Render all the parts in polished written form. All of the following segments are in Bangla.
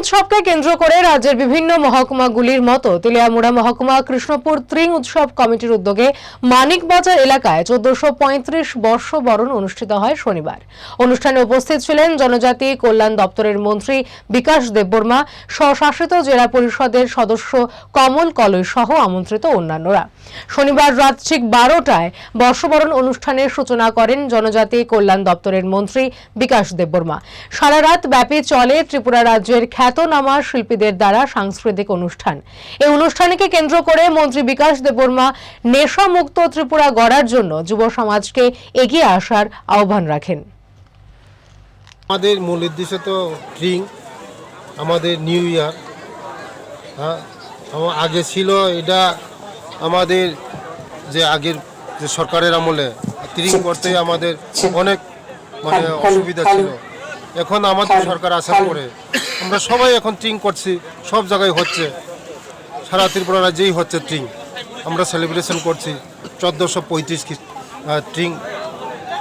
উৎসবকে কেন্দ্র করে রাজ্যের বিভিন্ন মহকুমাগুলির মতো তেলিয়ামুড়া মহকুমা কৃষ্ণপুর ত্রিং উৎসব কমিটির উদ্যোগে মানিকবাজার এলাকায় 1435 বর্ষবরণ অনুষ্ঠিত হয় শনিবার। অনুষ্ঠানে উপস্থিত ছিলেন জনজাতি কল্যাণ দপ্তরের মন্ত্রী বিকাশ দেববর্মা, স্বশাসিত জেলা পরিষদের সদস্য কমল কলই সহ আমন্ত্রিত অন্যান্যরা। শনিবার রাত ঠিক 12টায় বর্ষবরণ অনুষ্ঠানের সূচনা করেন জনজাতি কল্যাণ দপ্তরের মন্ত্রী বিকাশ দেববর্মা। সারা রাত ব্যাপী চলে ত্রিপুরা রাজ্যের খ্যাতনামা শিল্পীদের দ্বারা সাংস্কৃতিক অনুষ্ঠান। এই অনুষ্ঠানকে কেন্দ্র করে মন্ত্রী বিকাশ দেববর্মা নেশামুক্ত ত্রিপুরা গড়ার জন্য যুব সমাজকে এগিয়ে আসার আহ্বান রাখেন। আমাদের মূল উদ্দেশ্য তো ট্রিং, আমাদের নিউ ইয়ার। আগে ছিল এটা আমাদের যে আগের যে সরকারের আমলে ট্রিং করতে আমাদের অনেক অসুবিধা ছিল। এখন আমাদের সরকার আসার পরে আমরা সবাই এখন ট্রিং করছি, সব জায়গায় হচ্ছে, সারা ত্রিপুরা রাজ্যেই হচ্ছে ট্রিং। আমরা সেলিব্রেশন করছি 1435 ট্রিং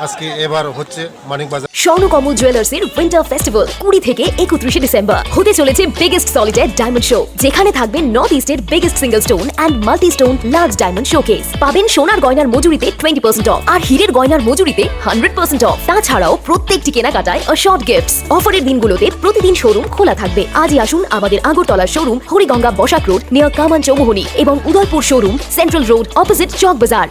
আজকে এবার হচ্ছে মানিকবাজার। স্বর্ণকমল জুয়েলার্সের উইন্টার ফেস্টিভ্যাল 20 থেকে 31 ডিসেম্বর হতে চলেছে বিগেস্ট সলিটার ডায়মন্ড শো, যেখানে থাকবে নর্থ ইস্টের biggest single stone and multi stone large diamond showcase. পাবেন সোনার গয়নার মজুরিতে 20% অফ আর হীরের গয়নার মজুরিতে 100% অফ। তাছাড়াও প্রত্যেকটি কেনাকাটায় শর্ট গিফটস। অফারের দিনগুলোতে প্রতিদিন শোরুম খোলা থাকবে। আজই আসুন আমাদের আগরতলার showroom Hariganga Basak road near Kaman Chowmuhani এবং Udaipur showroom central road opposite Chowk বাজার।